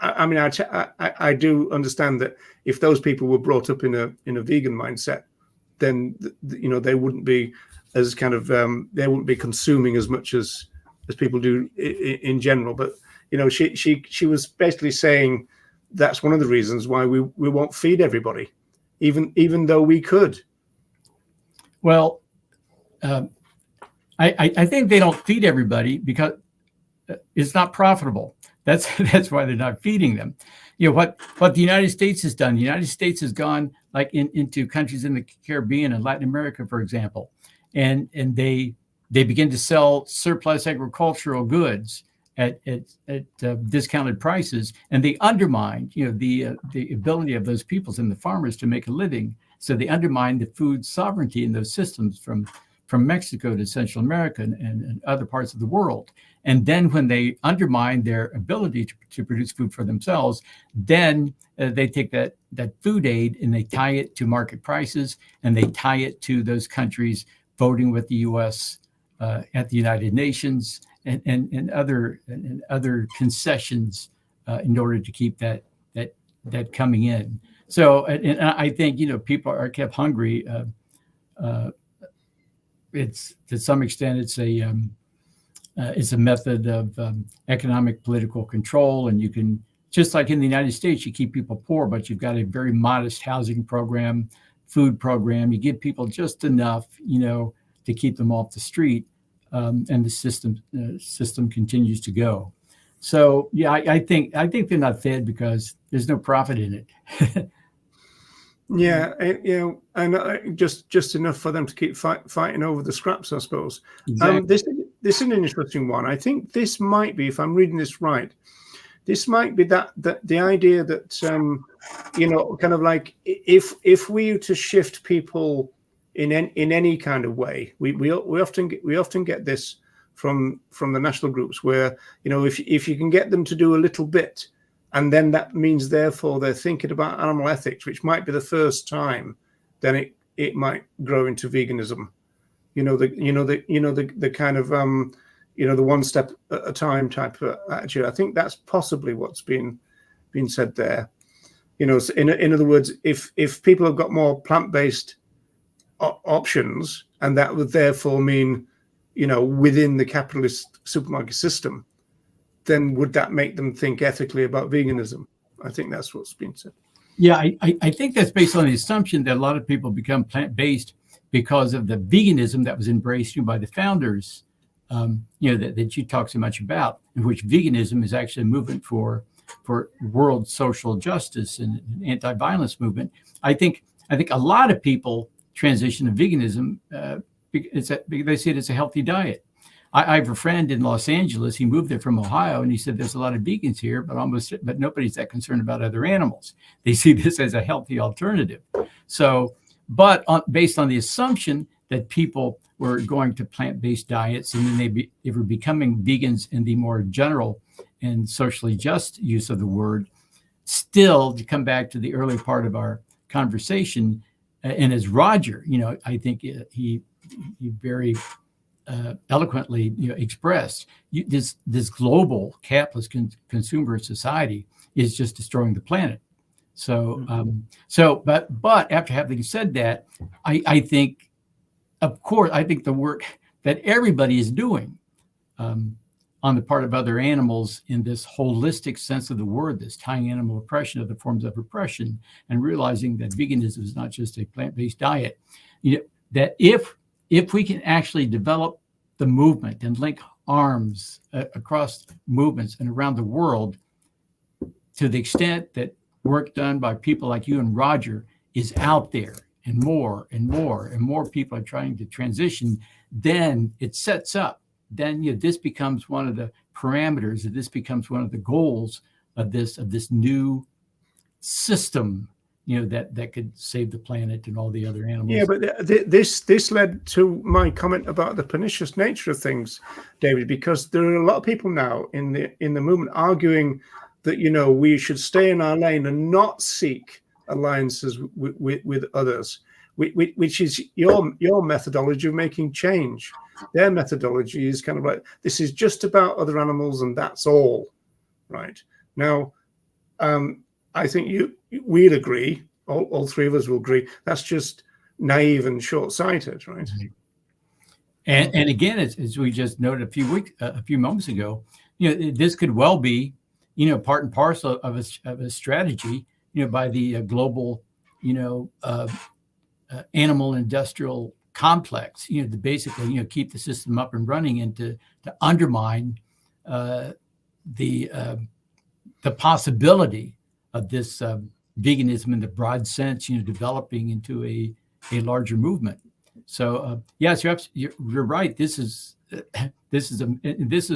I mean, I do understand that if those people were brought up in a vegan mindset, then they wouldn't be as kind of they wouldn't be consuming as much as people do in general. But she was basically saying that's one of the reasons why we won't feed everybody, even though we could. Well, I think they don't feed everybody because it's not profitable. That's why they're not feeding them. What the United States has done. The United States has gone like into countries in the Caribbean and Latin America, for example, and they begin to sell surplus agricultural goods at discounted prices, and they undermine the ability of those peoples and the farmers to make a living. So they undermine the food sovereignty in those systems from Mexico to Central America and other parts of the world. And then when they undermine their ability to produce food for themselves, then they take that food aid and they tie it to market prices, and they tie it to those countries voting with the U.S. At the United Nations and other concessions in order to keep that coming in. So, and I think people are kept hungry. It's to some extent it's a method of economic political control, and you can, just like in the United States, you keep people poor, but you've got a very modest housing program, food program. You give people just enough, to keep them off the street, and the system continues to go. So yeah, I think they're not fed because there's no profit in it. Yeah, and just enough for them to keep fighting over the scraps, I suppose. Exactly. This is an interesting one. I think this might be, if I'm reading this right, this might be that the idea that kind of like if we were to shift people in any kind of way, we often get this from the national groups where if you can get them to do a little bit. And then that means, therefore, they're thinking about animal ethics, which might be the first time. Then it might grow into veganism. The kind of the one step at a time type of attitude. I think that's possibly what's been said there. So in other words, if people have got more plant-based options, and that would therefore mean within the capitalist supermarket system, then would that make them think ethically about veganism? I think that's what's been said. Yeah, I think that's based on the assumption that a lot of people become plant-based because of the veganism that was embraced by the founders, that you talk so much about, in which veganism is actually a movement for world social justice and an anti-violence movement. I think a lot of people transition to veganism because they see it as a healthy diet. I have a friend in Los Angeles. He moved there from Ohio, and he said there's a lot of vegans here, but nobody's that concerned about other animals. They see this as a healthy alternative. So, but based on the assumption that people were going to plant-based diets, and then they were becoming vegans in the more general and socially just use of the word, still to come back to the early part of our conversation, and as Roger, I think he very eloquently expressed, this global capitalist consumer society is just destroying the planet. So but after having said that, I think, of course, I think the work that everybody is doing on the part of other animals in this holistic sense of the word, this tying animal oppression to the forms of oppression, and realizing that veganism is not just a plant-based diet, that if we can actually develop the movement and link arms across movements and around the world to the extent that work done by people like you and Roger is out there, and more and more and more people are trying to transition, then it sets up, then this becomes one of the parameters, that this becomes one of the goals of this new system that could save the planet and all the other animals. Yeah, but this led to my comment about the pernicious nature of things, David, because there are a lot of people now in the movement arguing that we should stay in our lane and not seek alliances with others, which is your methodology of making change. Their methodology is kind of like, this is just about other animals and that's all, right? Now, I think we'll agree, all three of us will agree, that's just naive and short-sighted, right? And again, as we just noted a few moments ago, this could well be, part and parcel of a strategy, by the global, animal industrial complex, to basically, keep the system up and running and to undermine the possibility of this veganism in the broad sense, developing into a larger movement. So yes, you're right. This is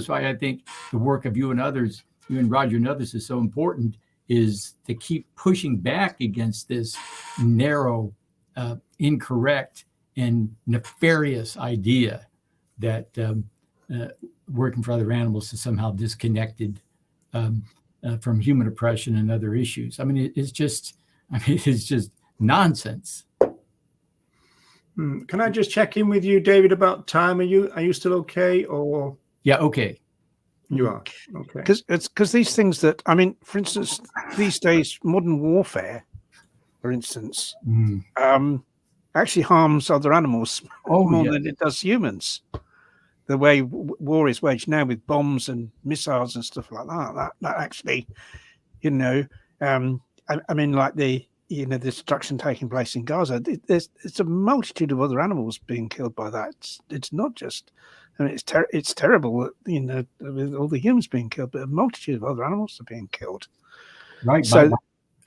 why I think the work of you and others, you and Roger and others, is so important, is to keep pushing back against this narrow, incorrect, and nefarious idea that working for other animals is somehow disconnected from human oppression and other issues. I mean, it's just nonsense. Can I just check in with you, David, about time? Are you still okay? Or yeah, okay. You are okay. Because these things that, I mean, for instance, these days, modern warfare, for instance, actually harms other animals more than it does humans. The way war is waged now with bombs and missiles and stuff like that actually, I mean, like the destruction taking place in Gaza, it's a multitude of other animals being killed by that. It's not just, I mean, it's terrible that, with all the humans being killed, but a multitude of other animals are being killed. Right. So,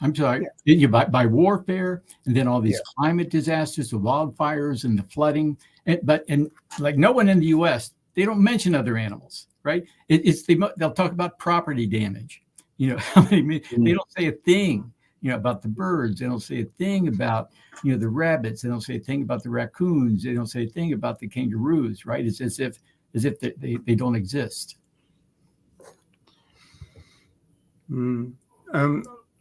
I'm sorry, by warfare, and then all these climate disasters, the wildfires and the flooding, and like no one in the U.S., they don't mention other animals, right? They'll talk about property damage. They don't say a thing, about the birds. They don't say a thing about, the rabbits. They don't say a thing about the raccoons. They don't say a thing about the kangaroos, right? It's as if they don't exist.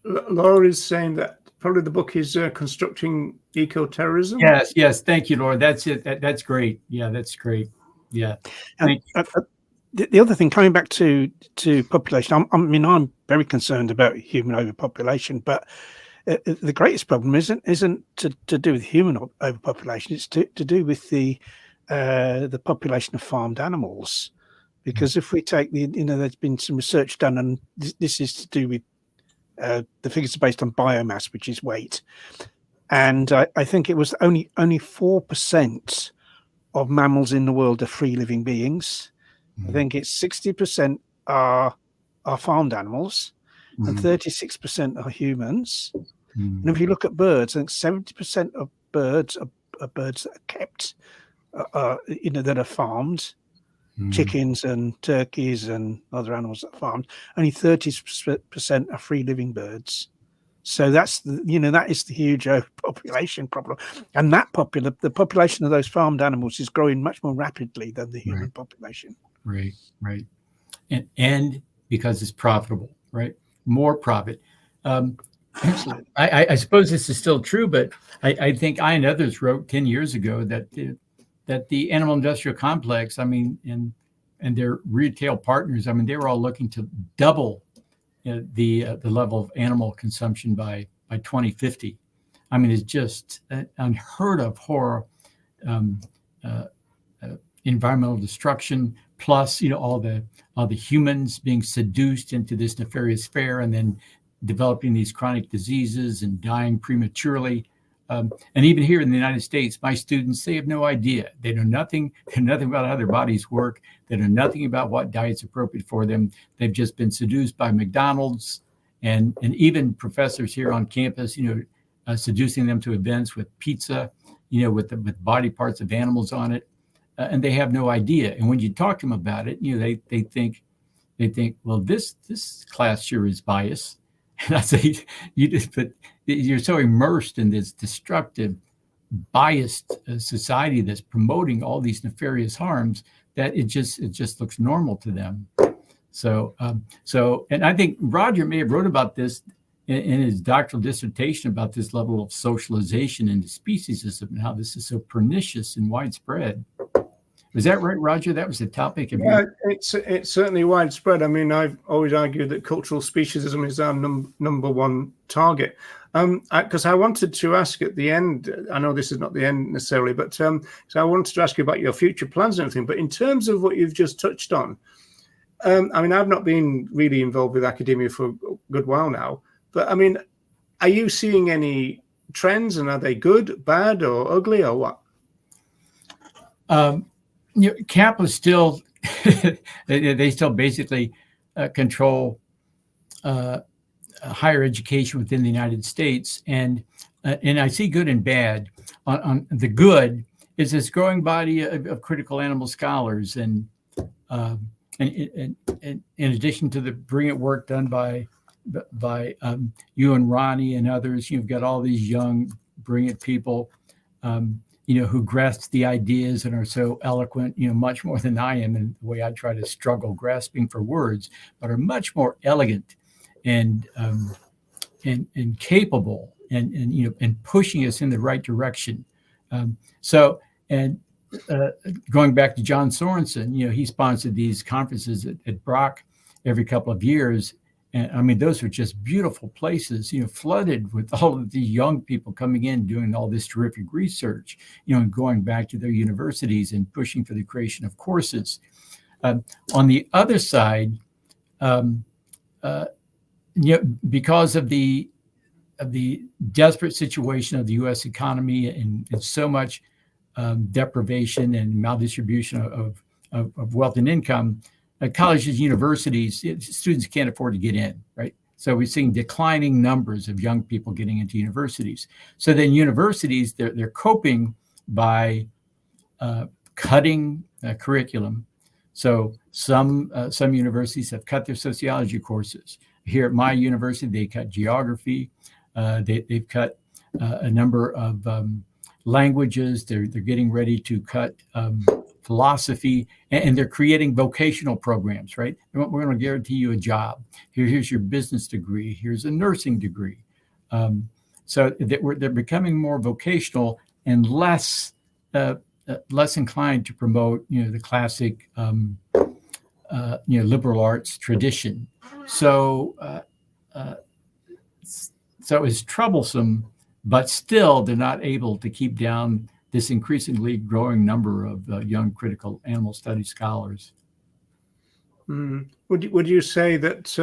Laura is saying that probably the book is Constructing Eco-Terrorism. Yes. Thank you, Laura. That's it. That's great. Yeah, that's great. Yeah. The other thing, coming back to population, I'm very concerned about human overpopulation, but the greatest problem isn't to do with human overpopulation. It's to do with the population of farmed animals, because if we take there's been some research done, and this is to do with the figures are based on biomass, which is weight, and I think it was only 4% of mammals in the world are free living beings. I think it's 60% are farmed animals, and 36% are humans. And if you look at birds, I think 70% of birds are birds that are kept, that are farmed. Chickens and turkeys and other animals that are farmed. Only 30% are free living birds. So that's that is the huge overpopulation problem, and the population of those farmed animals is growing much more rapidly than the human population. Right, and because it's profitable, right? More profit. I suppose this is still true, but I think I and others wrote 10 years ago that the animal industrial complex, I mean, and their retail partners, I mean, they were all looking to double the level of animal consumption by 2050. I mean, it's just unheard of horror, environmental destruction, plus all the humans being seduced into this nefarious fare, and then developing these chronic diseases and dying prematurely. And even here in the United States, my students, they have no idea. They know nothing. They know nothing about how their bodies work. They know nothing about what diet's appropriate for them. They've just been seduced by McDonald's and even professors here on campus, seducing them to events with pizza, with body parts of animals on it. And they have no idea. And when you talk to them about it, they think, well, this class sure is biased. And I say, but you're so immersed in this destructive, biased society that's promoting all these nefarious harms that it just looks normal to them. So, and I think Roger may have wrote about this in his doctoral dissertation about this level of socialization into speciesism and how this is so pernicious and widespread. Was that right, Roger? That was the topic of your... it's certainly widespread. I mean, I've always argued that cultural speciesism is our number one target. Because I wanted to ask at the end, I know this is not the end necessarily, but so I wanted to ask you about your future plans and everything. But in terms of what you've just touched on, I mean, I've not been really involved with academia for a good while now, but I mean, are you seeing any trends, and are they good, bad, or ugly, or what? Capitalists still, they still basically control higher education within the United States, and I see good and bad. On the good is this growing body of critical animal scholars, and in addition to the brilliant work done by you and Ronnie and others, you've got all these young, brilliant people, who grasp the ideas and are so eloquent, much more than I am in the way I try to struggle grasping for words, but are much more elegant and capable and pushing us in the right direction. Going back to John Sorensen, he sponsored these conferences at Brock every couple of years. And I mean, those were just beautiful places, flooded with all of the young people coming in, doing all this terrific research, and going back to their universities and pushing for the creation of courses. On the other side, because of the desperate situation of the U.S. economy and so much deprivation and maldistribution of wealth and income, colleges, universities, students can't afford to get in, right? So we're seeing declining numbers of young people getting into universities. So then universities, they're coping by cutting curriculum. So some universities have cut their sociology courses. Here at my university, they cut geography. They've cut a number of languages. They're getting ready to cut philosophy, and they're creating vocational programs, right? We're going to guarantee you a job. Here's your business degree. Here's a nursing degree. So they're becoming more vocational and less inclined to promote, the classic, liberal arts tradition. So it's troublesome, but still they're not able to keep down this increasingly growing number of young critical animal studies scholars. Would you say that?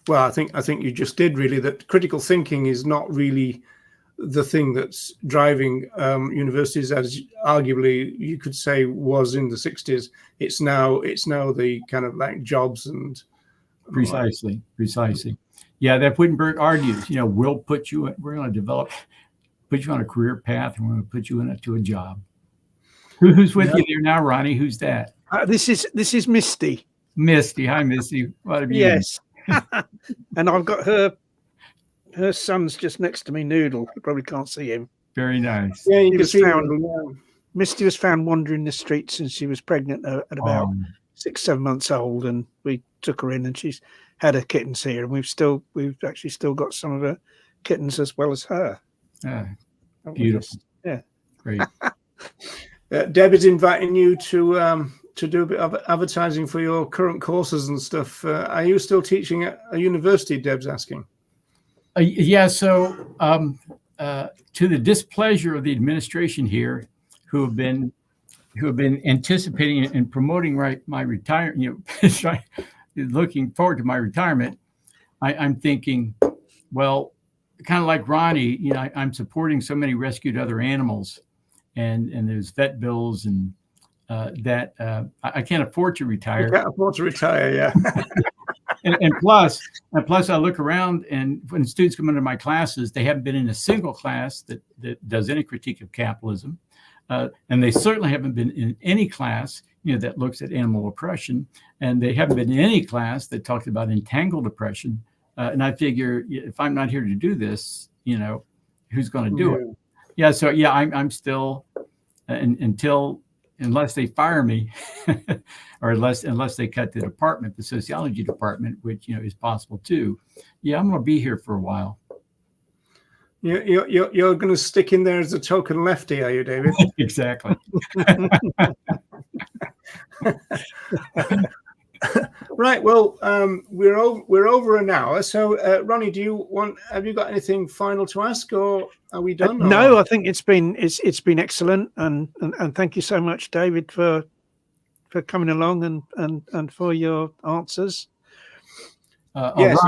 Well, I think you just did really, that critical thinking is not really the thing that's driving universities, as arguably you could say was in the 60s. It's now the kind of like jobs and precisely. Yeah, that Wittenberg argues. We're going to put you on a career path, and we're going to put you into a job. Who's with you there now, Ronnie? Who's that? This is Misty. Misty, hi, Misty. What have you? Yes, and I've got her son's just next to me, Noodle. You probably can't see him. Very nice. Yeah, you can see Misty was found wandering the streets, and she was pregnant at about 6-7 months old, and we took her in, and she's had her kittens here, and we've actually still got some of her kittens as well as her. Beautiful. Yeah, great. Deb is inviting you to do a bit of advertising for your current courses and stuff. Are you still teaching at a university? Deb's asking. Yeah. So, to the displeasure of the administration here, who have been anticipating and promoting my retirement, looking forward to my retirement, I'm thinking, well, kind of like Ronnie, I'm supporting so many rescued other animals, and there's vet bills and that I can't afford to retire. You can't afford to retire, yeah. and plus I look around, and when students come into my classes, they haven't been in a single class that does any critique of capitalism, and they certainly haven't been in any class that looks at animal oppression, and they haven't been in any class that talks about entangled oppression. And I figure if I'm not here to do this, who's going to do it. Yeah. So yeah, I'm still unless they fire me, or unless they cut the department, the sociology department, which is possible too. Yeah, I'm going to be here for a while. You're going to stick in there as a token lefty, are you, David? Exactly. Right. Well, we're over an hour. So, Ronnie, have you got anything final to ask, or are we done? No, I think it's been excellent, and thank you so much, David, for coming along and for your answers. Yes.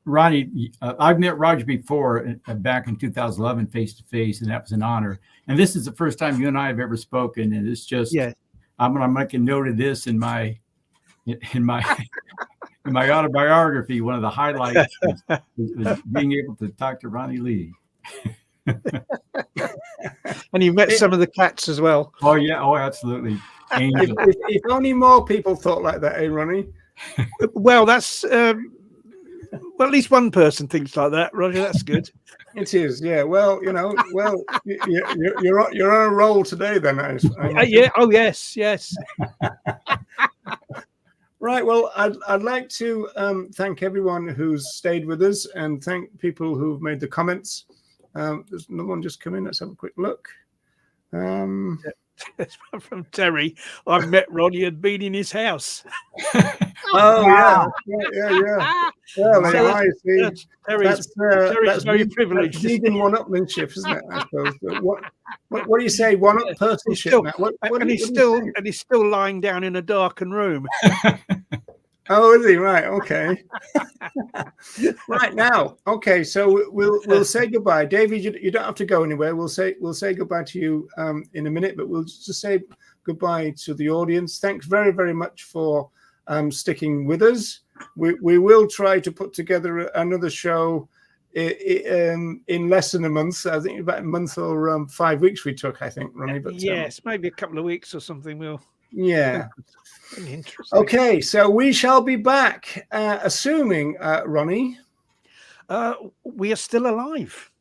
Ronnie, I've met Roger before, back in 2011, face to face, and that was an honor. And this is the first time you and I have ever spoken, and it's just I'm going to make a note of this in my autobiography. One of the highlights was being able to talk to Ronnie Lee. And you met some of the cats as well. Oh yeah, absolutely. If only more people thought like that, eh, Ronnie? Well, that's at least one person thinks like that, Roger. That's good. It is, yeah. Well, you're on a roll today, then. Yeah. Oh, yes. Right. Well, I'd like to thank everyone who's stayed with us, and thank people who've made the comments. There's another one just come in. Let's have a quick look. That's from Terry. I've met Ronnie and been in his house. Oh, wow. Yeah. Well, Terry's very privileged. That's vegan one-upmanship, isn't it? I suppose. What do you say? One-up personship. And he's still lying down in a darkened room. Oh, is he? Right. Okay. Right now. Okay. So we'll say goodbye, David. You don't have to go anywhere. We'll say goodbye to you in a minute, but we'll just say goodbye to the audience. Thanks very, very much for sticking with us. We will try to put together another show in less than a month. I think about a month or 5 weeks we took, I think, Ronnie. But yes, maybe a couple of weeks or something. Yeah. Interesting. Okay, so we shall be back, assuming, Ronnie, we are still alive.